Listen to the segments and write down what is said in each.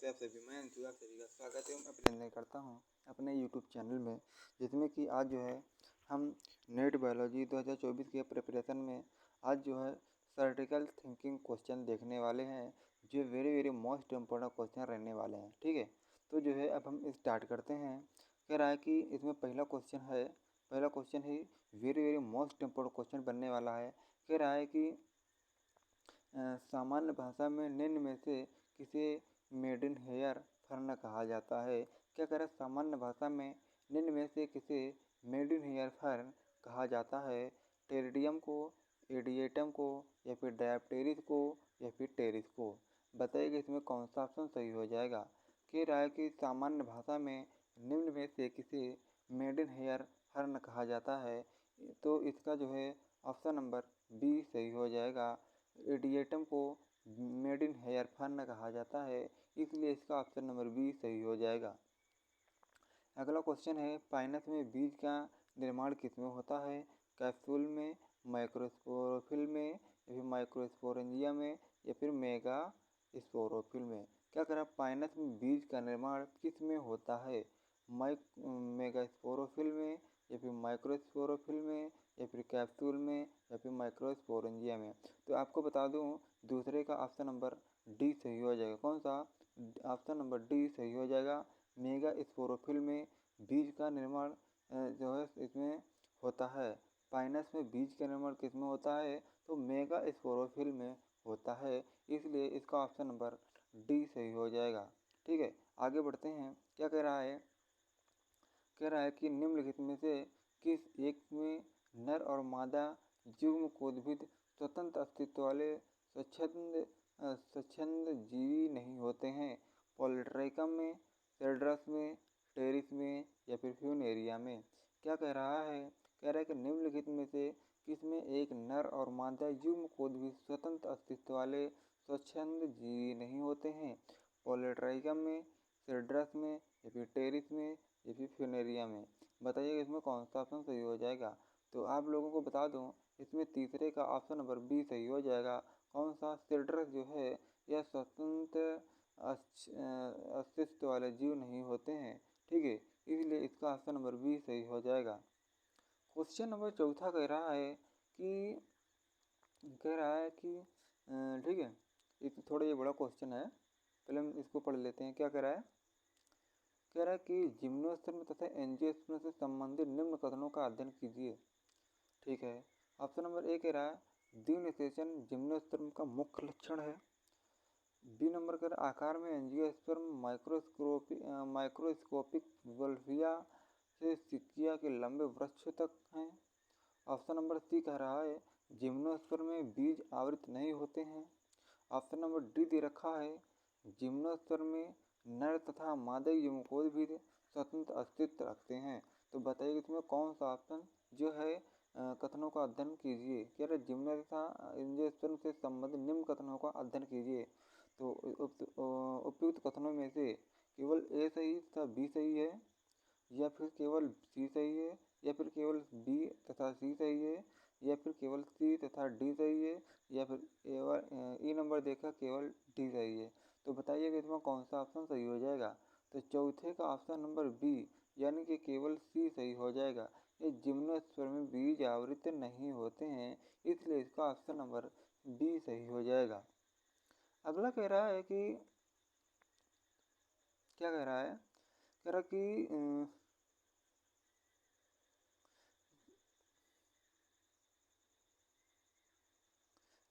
कैसे आप सभी। मैं अंशु, आप सभी का स्वागत है अभिनंदन करता हूँ अपने यूट्यूब चैनल में, जिसमें कि आज जो है हम नेट बायोलॉजी 2024 के प्रिपरेशन में आज जो है सर्टिकल थिंकिंग क्वेश्चन देखने वाले हैं, जो very very most important question रहने वाले हैं। ठीक है, तो जो है अब हम स्टार्ट करते हैं। कह रहा है कि इसमें पहला क्वेश्चन ही very very most important question बनने वाला है। कह रहा है कि सामान्य भाषा में निम्न में से किसे मेडन हेयर फर्न कहा जाता है। क्या कह रहा है, सामान्य भाषा में निम्न में से किसे मेडन हेयर फर्न कहा जाता है। टेरिडियम को, एडिएटम को, या फिर डायप्टेरिस को, या फिर टेरिस को। बताइए इसमें कौन सा ऑप्शन सही हो जाएगा। कह रहा है कि सामान्य भाषा में निम्न में से किसे मेडन हेयर फर्न कहा जाता है, तो इसका जो है ऑप्शन नंबर बी सही हो जाएगा। एडिएटम को मेडन हेयर फर्न कहा जाता है, इसलिए इसका ऑप्शन नंबर बी सही हो जाएगा। अगला क्वेश्चन है, पाइनस में बीज का निर्माण किसमें होता है। कैप्सूल में, माइक्रोस्पोरोफिल में, या फिर माइक्रोस्पोरेंजिया में, या फिर मेगा स्पोरोफिल में। क्या कह रहा है, पाइनस में बीज का निर्माण किस में होता है। मेगा स्पोरोफिल में, या फिर माइक्रोस्पोरोफिल में, या फिर कैप्सूल में, या फिर माइक्रोस्पोरेंजिया में। तो आपको बता दूं, दूसरे का ऑप्शन नंबर डी सही हो जाएगा। कौन सा, ऑप्शन नंबर डी सही हो जाएगा। मेगा स्पोरोफिल में बीज का निर्माण जो है इसमें होता है। पाइनस में बीज का निर्माण किस में होता है, तो मेगा स्पोरोफिल में होता है, इसलिए इसका ऑप्शन नंबर डी सही हो जाएगा। ठीक है, आगे बढ़ते हैं। क्या कह रहा है, कह रहा है कि निम्नलिखित में से किस एक में नर और मादा युग्मकोद्भिद स्वतंत्र अस्तित्व वाले स्वच्छंद जीवी नहीं होते हैं। पॉलीट्राइकम में, सेड्रस में, टेरिस में, या फिर फ्यूनेरिया में। क्या कह रहा है, कह रहा है कि निम्नलिखित में से किसमें एक नर और मादा युग्मकोद्भिद स्वतंत्र अस्तित्व वाले स्वच्छंद जीवी नहीं होते हैं। पॉलीट्राइकम में, सेड्रस में, या फिर टेरिस में, या फिर फ्यूनेरिया में। बताइए इसमें कौन सा ऑप्शन सही हो जाएगा। तो आप लोगों को बता दूं, इसमें तीसरे का ऑप्शन नंबर बी सही हो जाएगा। कौन सा, सिड्रस जो है यह स्वतंत्र अस्तित्व वाले जीव नहीं होते हैं। ठीक है, इसलिए इसका ऑप्शन नंबर बी सही हो जाएगा। क्वेश्चन नंबर चौथा कह रहा है कि ठीक है, थोड़ा ये बड़ा क्वेश्चन है, पहले हम इसको पढ़ लेते हैं। क्या कह रहा है, कह रहा है कि जिम्नोस्पर्म तथा एंजियोस्पर्म से संबंधित निम्न कथनों का अध्ययन कीजिए। ठीक है, ऑप्शन नंबर ए कह रहा है, द्विनिषेचन जिम्नोस्पर्म का मुख्य लक्षण है। बी नंबर कह रहा है, आकार में एंजियोस्पर्म माइक्रोस्कोपिक वल्फिया से सिकिया के लंबे वृक्षों तक हैं। ऑप्शन नंबर सी कह रहा है, जिम्नोस्पर्म में बीज आवृत नहीं होते हैं। ऑप्शन नंबर डी दे रखा है, जिम्नोस्पर्म में नर तथा मादा युग्मकोद्भिद स्वतंत्र अस्तित्व रखते हैं। तो बताइए इसमें कौन सा ऑप्शन जो है कथनों का अध्ययन कीजिए। कह रहे जिम्नो तथा एंजियोस्पर्म से संबंधित निम्न कथनों का अध्ययन कीजिए। तो उपयुक्त कथनों में से केवल ए सही तथा बी सही है, या फिर केवल सी सही है, या फिर केवल बी तथा सी सही है, या फिर केवल सी तथा डी सही है, या फिर केवल ई नंबर देखा केवल डी सही है। तो बताइए कि इसमें कौन सा ऑप्शन सही हो जाएगा। तो चौथे का ऑप्शन नंबर बी यानी कि केवल सी सही हो जाएगा। ये जिम्नोस्पर्म में बीज आवृत नहीं होते हैं, इसलिए इसका ऑप्शन नंबर बी सही हो जाएगा। अगला कह रहा है कि क्या कह रहा है, कह रहा कि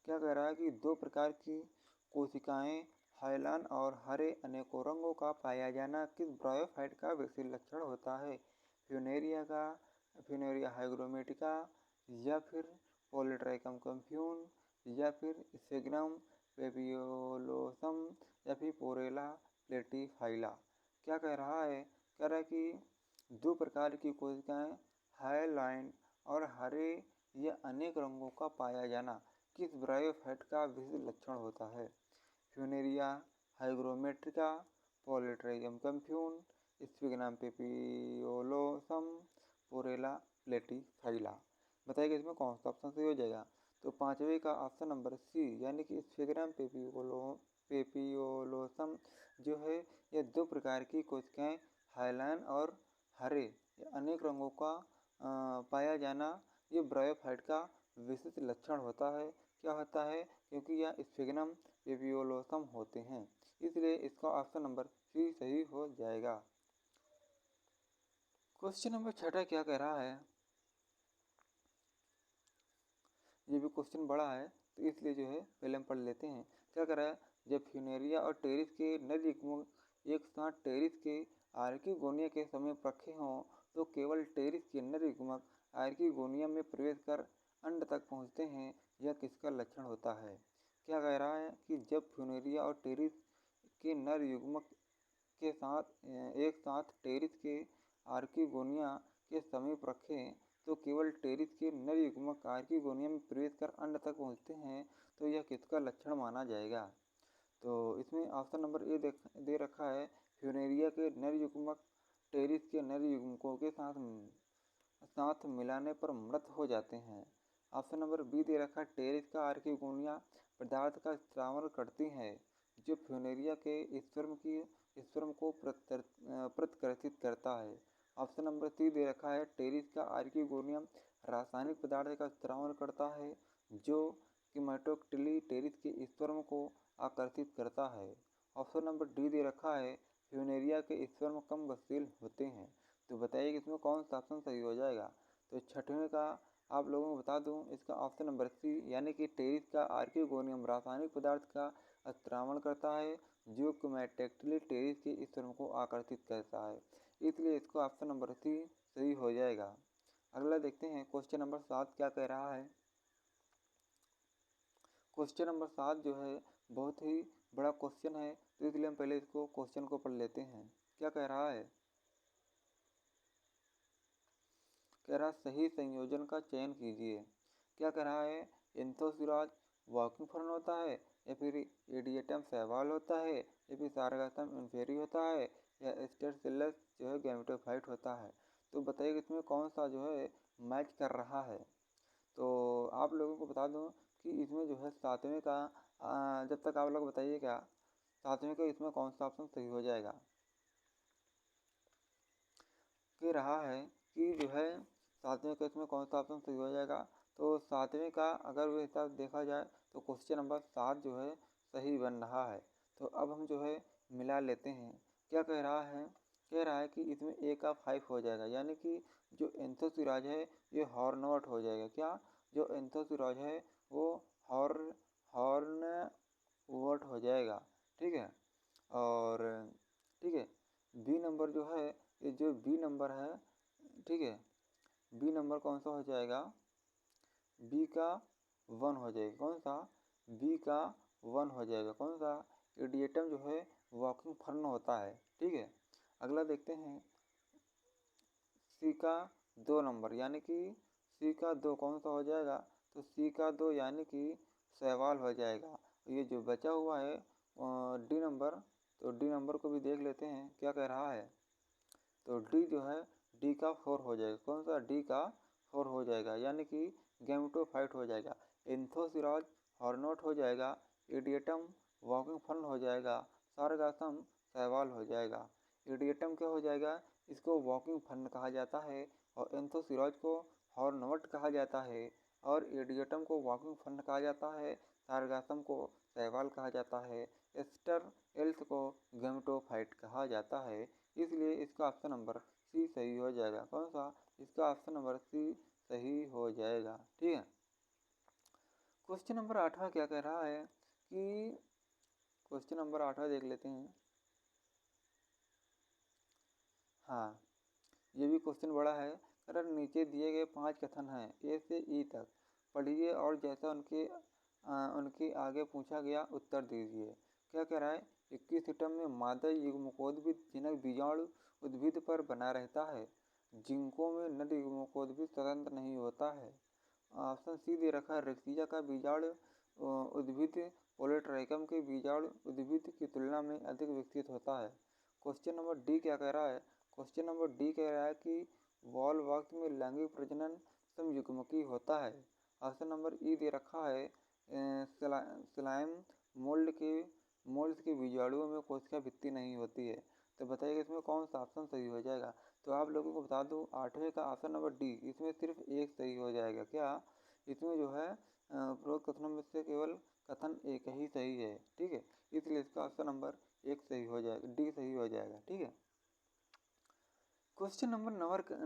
क्या कह रहा है कि दो प्रकार की कोशिकाएं हाइलान और हरे अनेकों रंगों का पाया जाना किस ब्रायोफाइट का विशेष लक्षण होता है। फ्यूनेरिया हाइग्रोमेटिका, या फिर पॉलीट्राइकम कंफ्यून, या फिर स्फेग्नम पेपियोलोसम, या फिर पोरेला प्लेटीफाइला। क्या कह रहा है, कह रहा है कि दो प्रकार की कोशिकाएं हाइलाइन और हरे या अनेक रंगों का पाया जाना किस ब्रायोफाइट का विशिष्ट लक्षण होता है। Funaria hygrometrica, Polytrichum commune, Sphagnum papillosum, Porella platyphylla. बताइए इसमें कौन सा ऑप्शन सही हो जाएगा। तो पांचवे का ऑप्शन नंबर सी यानी कि स्फिग्नम पेपियोलोसम जो है ये 2 प्रकार की कोशिकाएं हाइलाइन और हरे अनेक रंगों का पाया जाना ये ब्रायोफाइट का विशिष्ट लक्षण होता है। क्या होता है? क्योंकि यह स्फिग्नम पेपियोलोसम होते हैं, इसलिए इसका ऑप्शन नंबर सी सही हो जाएगा। क्वेश्चन नंबर 6 क्या कह रहा है? ये भी क्वेश्चन बड़ा है तो इसलिए जो है पहले हम पढ़ लेते हैं। क्या कह रहा है? जब फ्यूनेरिया और टेरिस के नर युग्मक एक साथ टेरिस के आर्किगोनिया के समीप रखे हों तो केवल टेरिस के नर युग्मक आर्किगोनिया में प्रवेश कर अंड तक पहुंचते हैं। यह किसका लक्षण होता है? क्या कह रहा है कि जब फ्यूनेरिया और टेरिस के नर युग्मक के साथ एक साथ टेरिस के आर्किगोनिया के समीप रखें तो केवल टेरिस के नर युग्मक आर्किगोनिया में प्रवेश कर अंड तक पहुंचते हैं, तो यह किसका लक्षण माना जाएगा? तो इसमें ऑप्शन नंबर ए दे रखा है, फ्यूनेरिया के नर युग्मक टेरिस के नर युग्मकों के साथ मिलाने पर मृत हो जाते हैं। ऑप्शन नंबर बी दे रखा है, टेरिस का आर्किगोनिया पदार्थ का स्त्रावण करती है जो फ्यूनेरिया के स्पर्म को प्रतिकर्षित करता है। ऑप्शन नंबर सी दे रखा है, टेरिस का आर्किगोनियम रासायनिक पदार्थ का स्त्रावण करता है जो कीमेटोक्टिली टेरिस के स्पर्म को आकर्षित करता है। ऑप्शन नंबर डी दे रखा है, फ्यूनेरिया के स्पर्म कम गतिशील होते हैं। तो बताइए कि इसमें कौन सा ऑप्शन सही हो जाएगा? तो 6वें का आप लोगों को बता दूं, इसका ऑप्शन नंबर सी यानी कि टेरिस का आर्किगोनियम रासायनिक पदार्थ का स्त्रावण करता है जो कीमेटोक्टिली टेरिस के स्पर्म को आकर्षित करता है, इसलिए इसका ऑप्शन नंबर सी सही हो जाएगा। अगला देखते हैं क्वेश्चन नंबर 7 क्या कह रहा है। क्वेश्चन नंबर 7 जो है बहुत ही बड़ा क्वेश्चन है, तो इसलिए हम पहले इसको क्वेश्चन को पढ़ लेते हैं। क्या कह रहा है? कह रहा सही संयोजन का चयन कीजिए। क्या कह रहा है? एंथोसिराज वॉकिंग फर्न होता है, या फिर एडिएटम शैवाल होता है, या फिर सारगातम इंफेरी होता है, या स्टेरसिलस जो है गैमेटोफाइट होता है। तो बताइए इसमें कौन सा जो है मैच कर रहा है? तो आप लोगों को बता दूं कि इसमें जो है 7वें का जब तक आप लोग बताइएगा 7वें का इसमें कौन सा ऑप्शन सही हो जाएगा। कह रहा है कि जो है 7वें का इसमें कौन सा ऑप्शन सही हो जाएगा। तो 7वें का अगर वो हिसाब देखा जाए तो क्वेश्चन नंबर 7 जो है सही बन रहा है। तो अब हम जो है मिला लेते हैं। क्या कह रहा है? कह रहा है कि इसमें ए का 5 हो जाएगा, यानी कि जो एंथोसिराज है ये हॉर्नवट हो जाएगा। क्या? जो एंथोसिराज है वो हॉर्नवट हो जाएगा। ठीक है, और ठीक है बी नंबर जो है, ये जो बी नंबर है, ठीक है, बी नंबर कौन सा हो जाएगा? बी का 1 हो जाएगा। कौन सा? बी का 1 हो जाएगा। कौन सा? एडिएटम जो है वॉकिंग फर्न होता है। ठीक है, अगला देखते हैं सी का 2 नंबर, यानी कि सी का 2 कौन सा हो जाएगा? तो सी का 2 यानी कि शैवाल हो जाएगा। ये जो बचा हुआ है डी नंबर, तो डी नंबर को भी देख लेते हैं क्या कह रहा है। तो डी जो है डी का 4 हो जाएगा। कौन सा? डी का 4 हो जाएगा, यानी कि गैमेटोफाइट हो जाएगा। एंथोसिराज हॉर्नवट हो जाएगा, एडिएटम वॉकिंग फर्न हो जाएगा, सारगासम शैवाल हो जाएगा। एडिएटम क्या हो जाएगा? इसको वॉकिंग फर्न कहा जाता है, और एंथोसिराज को हॉर्नवट कहा जाता है, और एडिएटम को वॉकिंग फर्न कहा जाता है, सारगासम को शैवाल कहा जाता है, एस्टर एल्स को गैमेटोफाइट कहा जाता है। इसलिए इसका ऑप्शन नंबर सी सही हो जाएगा। कौन सा? इसका ऑप्शन नंबर सी सही हो जाएगा। ठीक है, क्वेश्चन नंबर 8वां क्या कह रहा है कि क्वेश्चन नंबर 8वां देख लेते हैं। हाँ, ये भी क्वेश्चन बड़ा है। अगर नीचे दिए गए 5 कथन हैं ए से ई तक, पढ़िए और जैसा उनके आगे पूछा गया उत्तर दीजिए। क्या कह रहा है? 21 सितम में मादा युग्मकोद्भिद जनक बीजाणु उद्भिद पर बना रहता है। जिंकों में नर युग्मकोद्भिद स्वतंत्र नहीं होता है। ऑप्शन सी दे रखा है, रेक्सिया का बीजाणु उद्भिद पोलिट्राइकम के बीजाणु उद्भिद की तुलना में अधिक विकसित होता है। क्वेश्चन नंबर डी क्या कह रहा है? क्वेश्चन नंबर डी कह रहा है कि वॉल्वॉक्स में लैंगिक प्रजनन समयुग्मकी होता है। ऑप्शन नंबर ई दे रखा है, स्लाइम मोल्ड के मोल्स के बीजाणुओं में कोशिका भित्ति नहीं होती है। तो बताइए इसमें कौन सा ऑप्शन सही हो जाएगा। तो आप लोगों को बता दूं 8वें का ऑप्शन नंबर डी, इसमें सिर्फ एक सही हो जाएगा। क्या इसमें जो है उपरोक्त कथनों में से केवल कथन एक ही सही है। ठीक है, इसलिए इसका ऑप्शन नंबर एक सही हो जाएगा, डी सही हो जाएगा। ठीक है, क्वेश्चन नंबर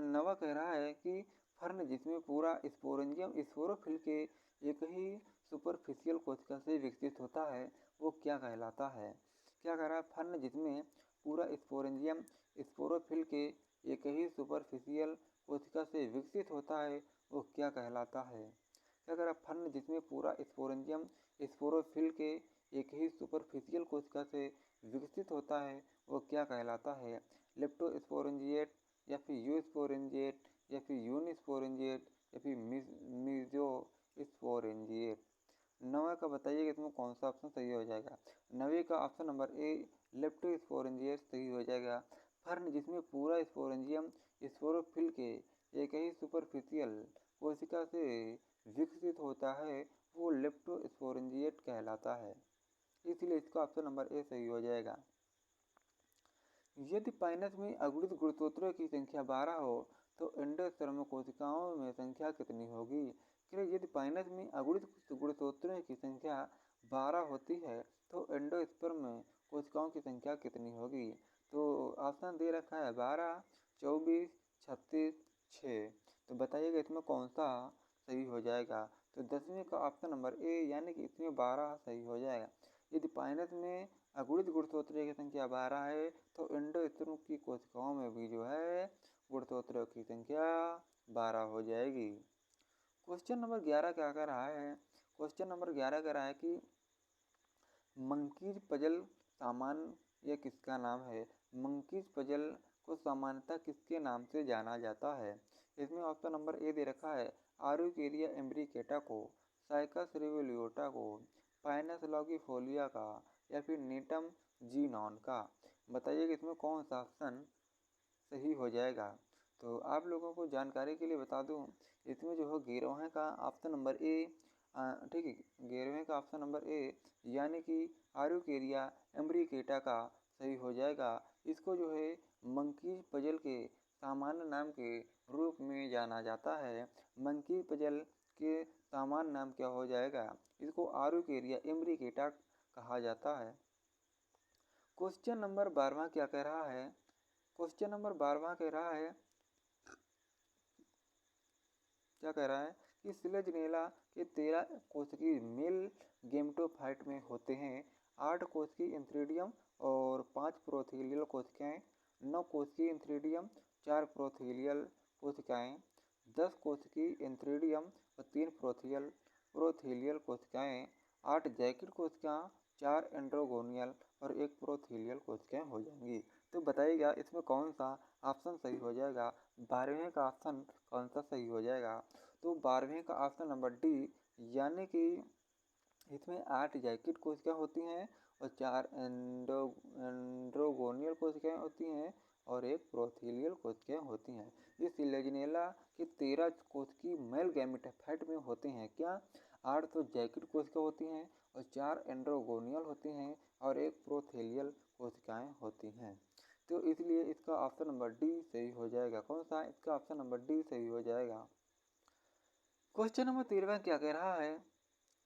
नवा कह रहा है कि फर्न जिसमें पूरा स्पोरेंजियम स्पोरोफिल के एक ही सुपरफिशियल कोशिका से विकसित होता है वो क्या कहलाता है। क्या कह रहा है, फर्न जिसमें पूरा स्पोरेंजियम स्पोरोफिल के एक ही सुपरफिशियल कोशिका से विकसित होता है वो क्या कहलाता है। क्या कह रहा है, फर्न जिसमें पूरा स्पोरेंजियम स्पोरोफिल के एक ही सुपरफिशियल कोशिका से विकसित होता है वो क्या कहलाता है। लेप्टोस्पोरेंजिएट या फिर यूस्पोरेंजिएट या फिर यूनिस्पोरेंजिएट या फिर मीजोस्पोरेंजिएट। 9 का बताइएगा इसमें कौन सा ऑप्शन सही हो जाएगा। 9 का ऑप्शन नंबर ए लेप्टोस्पोरेंजिएट सही हो जाएगा। फर्न जिसमें पूरा स्पोरेंजियम स्पोरोफिल के एक ही सुपरफिशियल कोशिका से विकसित होता है वो लेप्टोस्पोरेंजिएट कहलाता है, इसलिए इसका ऑप्शन नंबर ए सही हो जाएगा। यदि पाइनस में अगुणित गुणसूत्रों की संख्या 12 हो तो एंडोस्पर्म कोशिकाओं में संख्या कितनी होगी। यदि पाइनस में अगुणित गुणसूत्रों की संख्या 12 होती है तो एंडोस्पर्म कोशिकाओं की संख्या कितनी होगी। तो ऑप्शन दे रखा है 12, 24, 36, 6। तो बताइएगा इसमें कौन सा सही हो जाएगा। तो 10वें का ऑप्शन नंबर ए यानी कि इसमें 12 सही हो जाएगा। यदि पाइनस में अगुणित गुणसूत्रों की संख्या 12 है तो एंडोस्पर्म की कोशिकाओं में भी जो है गुणसूत्रों की संख्या 12 हो जाएगी। क्वेश्चन नंबर 11 क्या कह रहा है। क्वेश्चन नंबर 11 कह रहा है कि मंकीज पजल सामान्य यह किसका नाम है। मंकीज पजल को सामान्यतः किसके नाम से जाना जाता है। इसमें ऑप्शन नंबर ए दे रखा है आर्युकेरिया इम्ब्रिकेटा को, साइकस रिवोल्यूटा को, पाइनस लॉंगिफोलिया का या फिर नीटम जीनॉन का। बताइए कि इसमें कौन सा ऑप्शन सही हो जाएगा। तो आप लोगों को जानकारी के लिए बता दूं इसमें जो है 11वें का ऑप्शन नंबर ए, ठीक है, 11वें का ऑप्शन नंबर ए यानी कि आर्युकेरिया इम्ब्रिकेटा का सही हो जाएगा। इसको जो है मंकी पजल के सामान्य नाम के रूप में जाना जाता है। मंकी पजल के सामान्य नाम क्या हो जाएगा, इसको आर्युकेरिया इम्ब्रिकेटा कहा जाता है। क्वेश्चन नंबर 12वां क्या कह रहा है। क्वेश्चन नंबर 12वां कह रहा है, क्या कह रहा है कि सिलेजनेला के 13 कोशिकीय मेल गेमेटोफाइट में होते हैं। 8 कोशिकीय इंथ्रिडियम और 5 प्रोथेलियल कोशिकाएं, 9 कोशिकीय इंथ्रिडियम, 4 प्रोथेलियल कोशिकाएं, 10 कोशिकीय इंथ्रिडियम और 3 प्रोथेलियल कोशिकाएं, 8 जैकेट कोशिका, 4 एंड्रोगोनियल और 1 प्रोथेलियल कोशिकाएं हो जाएंगी। तो बताइएगा इसमें कौन सा ऑप्शन सही हो जाएगा। 12वें का ऑप्शन कौन सा सही हो जाएगा। तो 12वें का ऑप्शन नंबर डी यानी कि इसमें 8 जैकेट कोशिका होती हैं और 4 एंड्रोगोनियल कोशिकाएं होती हैं और 1 प्रोथेलियल कोशिकाएं होती हैं। ये सिलेजनेला के 13 कोशिकीय मेल गैमेटोफाइट में होते हैं। क्या 8 तो जैकेट कोशिका होती हैं और 4 एंड्रोगोनियल होती हैं और 1 प्रोथेलियल कोशिकाएं होती हैं। तो इसलिए इसका ऑप्शन नंबर डी सही हो जाएगा। कौन सा, इसका ऑप्शन नंबर डी सही हो जाएगा। क्वेश्चन नंबर 13 क्या कह रहा है।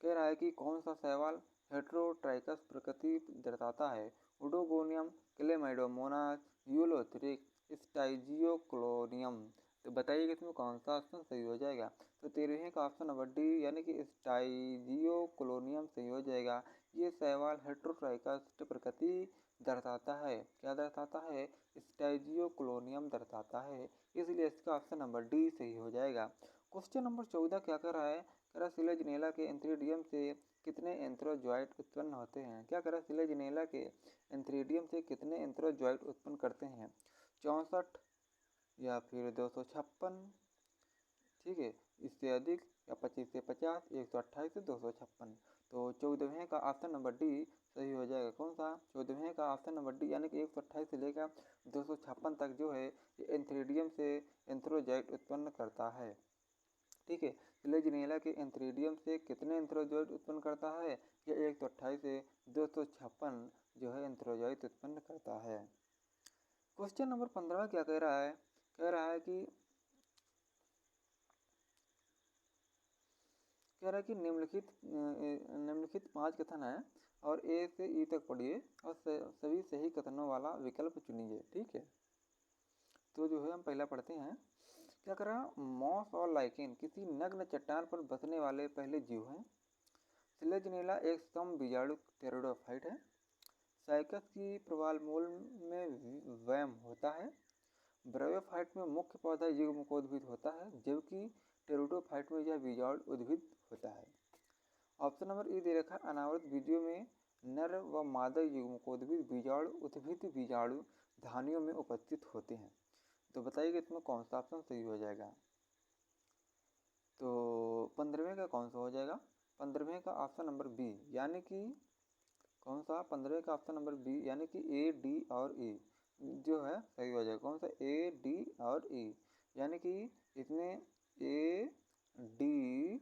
कह रहा है कि कौन सा शैवाल हेटेरोट्राइकस प्रकृति दर्शाता है। Oedogonium, Chlamydomonas, Ulothrix, Stigeoclonium. तो बताइए कि इसमें कौन सा ऑप्शन सही हो जाएगा। तो 13वें का ऑप्शन नंबर डी यानी कि स्टाइजियोक्लोनियम सही हो जाएगा। ये शैवाल हेटेरोट्राइकस प्रकृति दर्शाता है। क्या दर्शाता है, स्टाइजियोक्लोनियम दर्शाता है, इसलिए इसका ऑप्शन नंबर डी सही हो जाएगा। क्वेश्चन नंबर 14 क्या कर रहा है। कह रहा सिलेजनेला के एंथ्रीडियम से कितने एंथ्रोजॉइट उत्पन्न होते हैं। क्या कह रहा सिलेजनेला के एंथ्रीडियम से कितने एंथ्रोजॉइट उत्पन्न करते हैं। 64 या फिर 256, ठीक है, इससे अधिक या 25 से 50, 128 से 256। तो 14वें का ऑप्शन नंबर डी सही हो जाएगा। कौन सा, 14वें का ऑप्शन नंबर डी यानी कि 128 से लेकर 256 तक जो है ये एंथ्रीडियम से एंथ्रोजॉइट उत्पन्न करता है। ठीक है, सिलेजिनेला के एंथ्रीडियम से कितने एंथ्रोजोइड उत्पन्न करता है? यह 128 से 256 जो है एंथ्रोजोइड उत्पन्न करता है। क्वेश्चन नंबर 15 क्या कह रहा है? कह रहा है कि निम्नलिखित 5 कथन है और ए से ई तक पढ़िए और सभी सही कथनों वाला विकल्प चुनिए। ठीक है, तो जो है हम पहला पढ़ते हैं। क्या कर रहा है? मॉस और लाइकेन किसी नग्न चट्टान पर बसने वाले पहले जीव हैं। सिलेजिनेला एक सम बीजाणु टेरिडोफाइट है। साइकस की प्रवालमूल में वैम होता है। ब्रायोफाइट में मुख्य पौधा युग्मकोद्भिद होता है, जबकि टेरिडोफाइट में यह बीजाणु उद्भिद होता है। ऑप्शन नंबर ई दे रखा है, अनावृत बीजों में नर व मादा युग्मकोद्भिद बीजाणु उद्भिद बीजाणु धानियों में उपस्थित होते हैं। तो बताइए कि इसमें कौन सा ऑप्शन सही हो जाएगा? तो 15वें का कौन सा हो जाएगा? 15वें का ऑप्शन नंबर बी, यानी कि कौन सा? 15वें का ऑप्शन नंबर बी, यानी कि ए, डी और ई जो है सही हो जाएगा। कौन सा? ए, डी और ई, यानी कि इसमें ए, डी,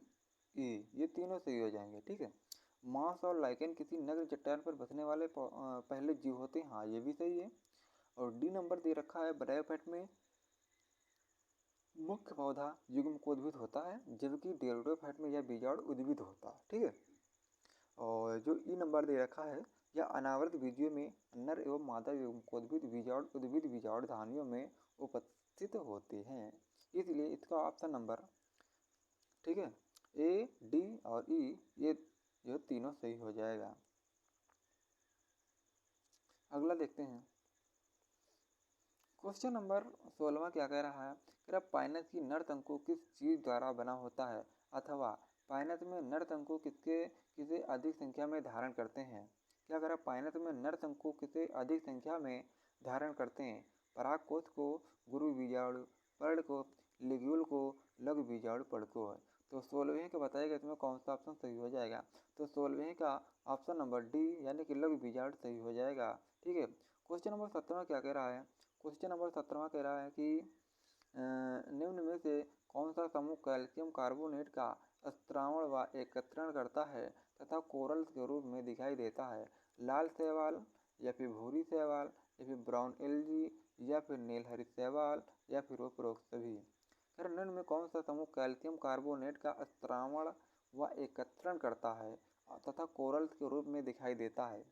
ई ये तीनों सही हो जाएंगे। ठीक है। मॉस और लाइकेन किसी नग्न चट्टान पर बसने वाले पहले जीव होते हैं। हाँ, ये भी सही है। और डी नंबर दे रखा है, ब्रायोफाइट में मुख्य पौधा युग्मकोद्भिद होता है, जबकि टेरिडोफाइट में यह बीजाणु उद्भिद होता है। ठीक है। और जो ई नंबर दे रखा है, यह अनावृत बीजों में नर एवं मादा युग्मकोद्भिद बीजाणु उद्भिद बीजाणु धानियों में उपस्थित होते हैं, इसलिए इसका ऑप्शन नंबर, ठीक है, ए, डी और ई ये जो तीनों सही हो जाएगा। अगला देखते हैं। क्वेश्चन नंबर 16 क्या कह रहा है? पाइनस की नर तंतु किस चीज द्वारा बना होता है, अथवा पाइनस में नर तंतु किसे अधिक संख्या में धारण करते हैं? क्या कह रहा है? पाइनस में नर तंतु किसे अधिक संख्या में धारण करते हैं? परागकोश को, गुरु बीजाणु पर्ण को, लिग्यूल को, लघु बीजाणु पर्ण को है। तो 16वें का बताएगा इसमें कौन सा ऑप्शन सही हो जाएगा? तो 16वें का ऑप्शन नंबर डी, यानी कि लघु बीजाणु सही हो जाएगा। ठीक है। क्वेश्चन नंबर 17 क्या कह रहा है? क्वेश्चन नंबर 17 कह रहा है कि निम्न में से कौन सा समूह कैल्शियम कार्बोनेट का स्त्रावण व एकत्रण करता है तथा कोरल्स के रूप में दिखाई देता है? लाल शैवाल, या फिर भूरी शैवाल, या फिर ब्राउन एल्गी, या फिर नीलहरित शैवाल, या फिर उपरोक्त सभी। निम्न में कौन सा समूह कैल्शियम कार्बोनेट का स्त्रावण व एकत्रण करता है तथा कोरल्स के रूप में दिखाई देता है?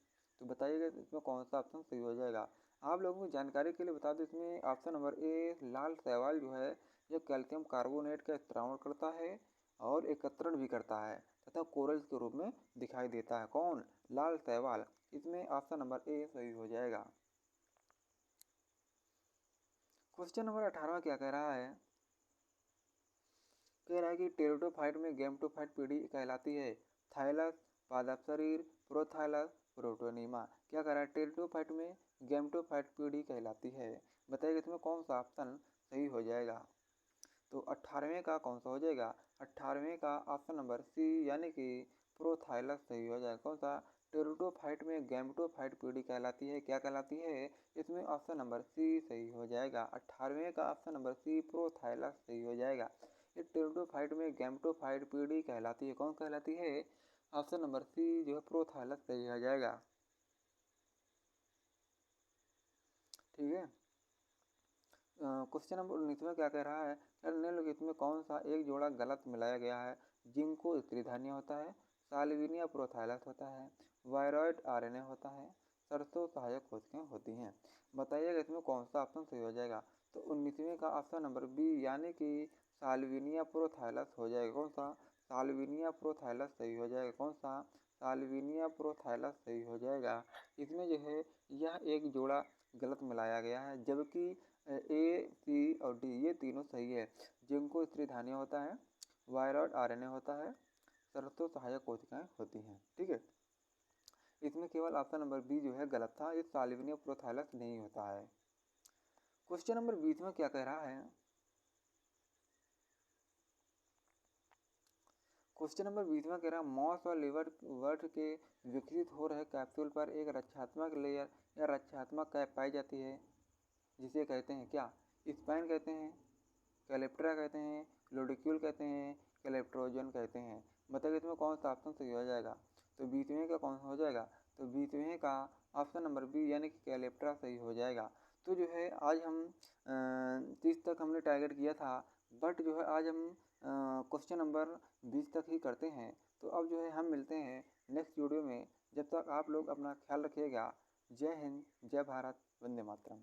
तो बताइएगा इसमें कौन सा ऑप्शन सही हो जाएगा? आप लोगों की जानकारी के लिए बता दें, इसमें ऑप्शन नंबर ए, लाल शैवाल जो है यह कैल्शियम कार्बोनेट का स्त्रावण करता है और एकत्रण भी करता है तथा कोरल्स के रूप में दिखाई देता है। कौन? लाल शैवाल। इसमें ऑप्शन नंबर ए सही हो जाएगा। क्वेश्चन नंबर 18 क्या कह रहा है? कह रहा है कि टेरिडोफाइट में गैमेटोफाइट पीढ़ी कहलाती है। थाइलस, पादप शरीर, प्रोथाइलस, प्रोटोनीमा। क्या कह रहा है? टेरिडोफाइट में गैमेटोफाइट पीढ़ी कहलाती है। बताइए इसमें कौन सा ऑप्शन सही हो जाएगा? तो 18वें का कौन सा हो जाएगा? 18वें का ऑप्शन नंबर सी, यानी कि प्रोथाइलस सही हो जाएगा। कौन सा? टेरिडोफाइट में गैमेटोफाइट पीढ़ी कहलाती है। क्या कहलाती है? इसमें ऑप्शन नंबर सी सही हो जाएगा। 18वें का ऑप्शन नंबर सी, प्रोथाइलस सही हो जाएगा। ये टेरिडोफाइट में गैमेटोफाइट पीढ़ी कहलाती है। कौन कहलाती है? ऑप्शन नंबर सी जो है प्रोथाइलस सही हो जाएगा। ठीक है। क्वेश्चन नंबर 19 क्या कह रहा है? निम्नलिखित में कौन सा एक जोड़ा गलत मिलाया गया है? जिंको स्त्री धान्य होता है, साल्विनिया प्रोथाइलस होता है, वायरॉइड आरएनए होता है, सरसों सहायक कोशिकाएं होती हैं। बताइएगा इसमें कौन सा ऑप्शन सही हो जाएगा? तो 19वें का ऑप्शन नंबर बी, यानी कि साल्विनिया प्रोथाइलस हो जाएगा। कौन सा? साल्विनिया प्रोथाइलस सही हो जाएगा। कौन सा? साल्विनिया प्रोथाइलस सही हो जाएगा। इसमें जो है यह एक जोड़ा गलत मिलाया गया है, जबकि ए, सी और डी ये तीनों सही है। जिंको स्त्री धान्य होता है, वायरॉइड आरएनए होता है, सरसों सहायक कोशिकाएं होती हैं। ठीक है। इसमें केवल ऑप्शन नंबर बी जो है गलत था, ये साल्विनिया प्रोथाइलस नहीं होता है। क्वेश्चन नंबर 20 में क्या कह रहा है? क्वेश्चन नंबर 20 में कह रहा है मॉस और लिवर वर्ट के विकसित हो रहे कैप्सूल पर एक रक्षात्मक लेयर या रक्षात्मक कैप पाई जाती है, जिसे कहते हैं क्या? स्पाइन कहते हैं, कैलिप्ट्रा कहते हैं, लोडिक्यूल कहते हैं, कैलेप्ट्रोजन कहते हैं। बताइए इसमें कौन सा ऑप्शन सही हो जाएगा। तो 20वें का कौन सा हो जाएगा, तो 20वें का ऑप्शन नंबर बी यानी कि कैलेप्ट्रा सही हो जाएगा। तो जो है आज हम 30 तक हमने टारगेट किया था, बट जो है आज हम क्वेश्चन नंबर 20 तक ही करते हैं। तो अब जो है हम मिलते हैं नेक्स्ट वीडियो में। जब तक आप लोग अपना ख्याल रखिएगा। जय हिंद, जय भारत, वंदे मातरम।